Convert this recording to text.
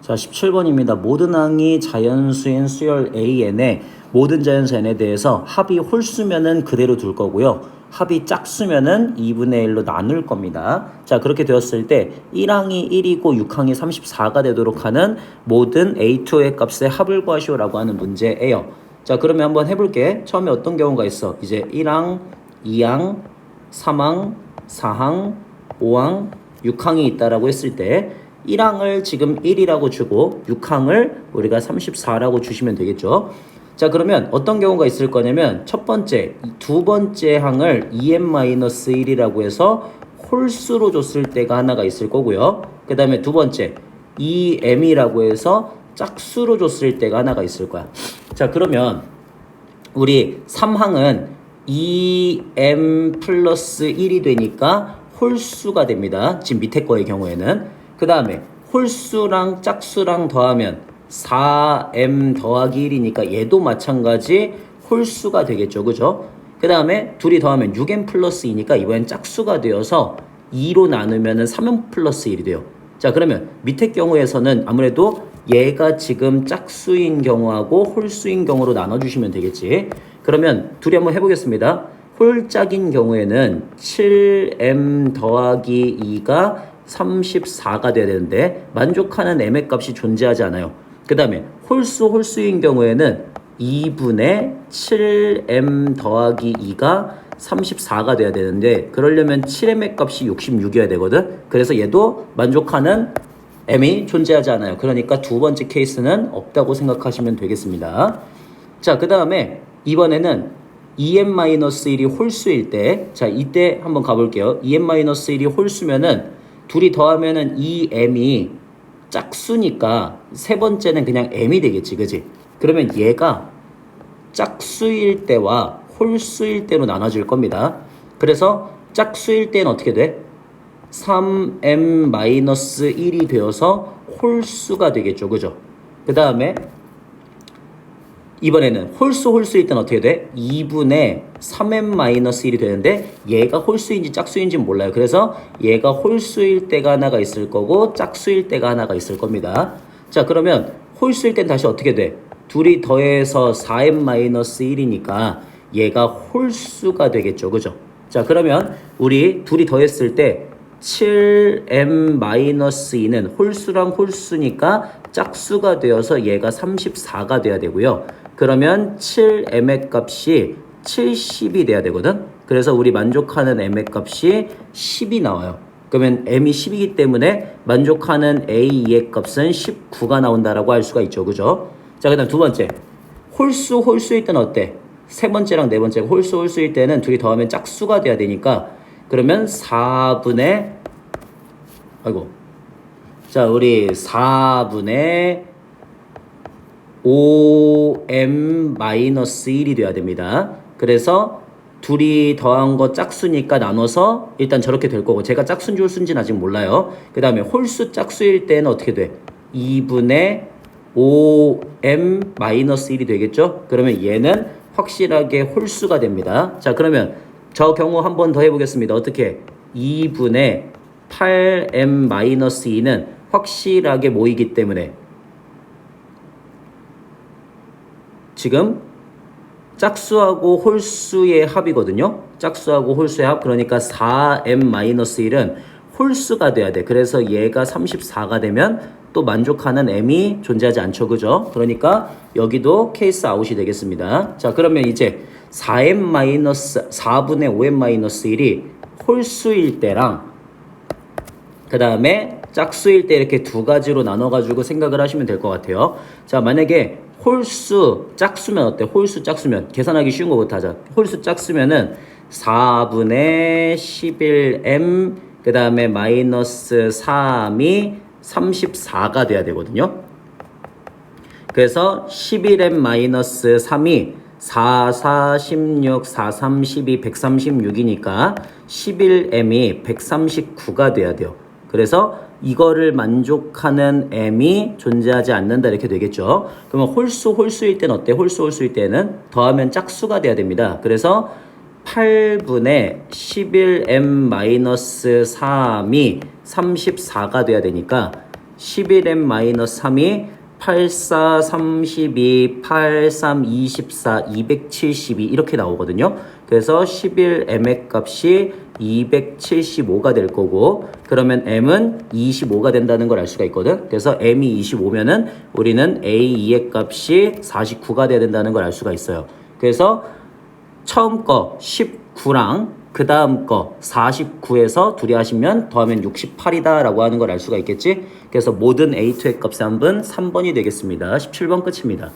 자, 17번입니다. 모든 항이 자연수인 수열 AN의 모든 자연수 N에 대해서 합이 홀수면은 그대로 둘 거고요. 합이 짝수면은 2분의 1로 나눌 겁니다. 자, 그렇게 되었을 때 1항이 1이고 6항이 34가 되도록 하는 모든 A2의 값의 합을 구하시오라고 하는 문제예요. 자, 그러면 한번 해볼게. 처음에 어떤 경우가 있어? 이제 1항, 2항, 3항, 4항, 5항, 6항이 있다라고 했을 때 1항을 지금 1이라고 주고 6항을 우리가 34라고 주시면 되겠죠. 자, 그러면 어떤 경우가 있을 거냐면 첫 번째, 두 번째 항을 2n-1이라고 해서 홀수로 줬을 때가 하나가 있을 거고요. 그 다음에 두 번째, 2m이라고 해서 짝수로 줬을 때가 하나가 있을 거야. 자, 그러면 우리 3항은 2m 플러스 1이 되니까 홀수가 됩니다. 지금 밑에 거의 경우에는. 그 다음에 홀수랑 짝수랑 더하면 4m 더하기 1이니까 얘도 마찬가지 홀수가 되겠죠. 그죠? 그 다음에 둘이 더하면 6m 플러스 2니까 이번엔 짝수가 되어서 2로 나누면 3m 플러스 1이 돼요. 자, 그러면 밑에 경우에서는 아무래도 얘가 지금 짝수인 경우하고 홀수인 경우로 나눠주시면 되겠지. 그러면 둘이 한번 해보겠습니다. 홀짝인 경우에는 7m 더하기 2가 34가 돼야 되는데 만족하는 m의 값이 존재하지 않아요. 그 다음에 홀수인 경우에는 2분의 7m 더하기 2가 34가 돼야 되는데 그러려면 7m의 값이 66이어야 되거든. 그래서 얘도 만족하는 m이 존재하지 않아요. 그러니까 두 번째 케이스는 없다고 생각하시면 되겠습니다. 자, 그 다음에 이번에는 2n-1이 홀수일 때, 자, 이때 한번 가볼게요. 2n-1이 홀수면은 둘이 더하면은 2m이 짝수니까 세 번째는 그냥 m이 되겠지, 그지? 그러면 얘가 짝수일 때와 홀수일 때로 나눠질 겁니다. 그래서 짝수일 때는 어떻게 돼? 3m-1이 되어서 홀수가 되겠죠, 그죠? 그 다음에 이번에는 홀수일 때는 어떻게 돼? 2분의 3m-1이 되는데 얘가 홀수인지 짝수인지는 몰라요. 그래서 얘가 홀수일 때가 하나가 있을 거고 짝수일 때가 하나가 있을 겁니다. 자, 그러면 홀수일 땐 다시 어떻게 돼? 둘이 더해서 4m-1이니까 얘가 홀수가 되겠죠. 그죠? 자, 그러면 우리 둘이 더했을 때 7m-2는 홀수랑 홀수니까 짝수가 되어서 얘가 34가 돼야 되고요. 그러면 7m의 값이 70이 돼야 되거든. 그래서 우리 만족하는 m의 값이 10이 나와요. 그러면 m이 10이기 때문에 만족하는 a의 값은 19가 나온다라고 할 수가 있죠. 그죠? 자, 그 다음 두 번째. 홀수일 때는 어때? 세 번째랑 네 번째 홀수일 때는 둘이 더하면 짝수가 돼야 되니까 그러면 4분의 자, 우리 4분의 5m-1이 돼야 됩니다. 그래서 둘이 더한 거 짝수니까 나눠서 일단 저렇게 될 거고 제가 짝수인지 홀수인지는 아직 몰라요. 그 다음에 홀수 짝수일 때는 어떻게 돼? 2분의 5m-1이 되겠죠? 그러면 얘는 확실하게 홀수가 됩니다. 자, 그러면 저 경우 한 번 더 해보겠습니다. 어떻게? 2분의 8m-2는 확실하게 모이기 때문에 지금 짝수하고 홀수의 합이거든요. 짝수하고 홀수의 합. 그러니까 4m-1은 홀수가 돼야 돼. 그래서 얘가 34가 되면 또 만족하는 m이 존재하지 않죠. 그죠? 그러니까 여기도 케이스 아웃이 되겠습니다. 자, 그러면 이제 4분의 5m-1이 홀수일 때랑 그 다음에 짝수일 때 이렇게 두 가지로 나눠가지고 생각을 하시면 될 것 같아요. 자, 만약에 홀수 짝수면 어때? 홀수 짝수면 계산하기 쉬운 거부터 하자. 홀수 짝수면은 4분의 11m 그 다음에 마이너스 3이 34가 돼야 되거든요. 그래서 11m 마이너스 3이 4, 4, 16, 4, 3, 12, 136이니까 11m이 139가 돼야 돼요. 그래서 이거를 만족하는 m이 존재하지 않는다 이렇게 되겠죠. 그러면 홀수일 때는 어때? 홀수일 때는 더하면 짝수가 돼야 됩니다. 그래서 8분의 11m-3이 34가 돼야 되니까 11m-3이 84, 32, 83, 24, 272 이렇게 나오거든요. 그래서 11m의 값이 275가 될 거고, 그러면 m은 25가 된다는 걸 알 수가 있거든. 그래서 m이 25면은 우리는 a2의 값이 49가 돼야 된다는 걸 알 수가 있어요. 그래서 처음 거 19랑 그 다음 거 49에서 둘이 하시면 더하면 68이다 라고 하는 걸 알 수가 있겠지. 그래서 모든 A2의 값의 합은 3번이 되겠습니다. 17번 끝입니다.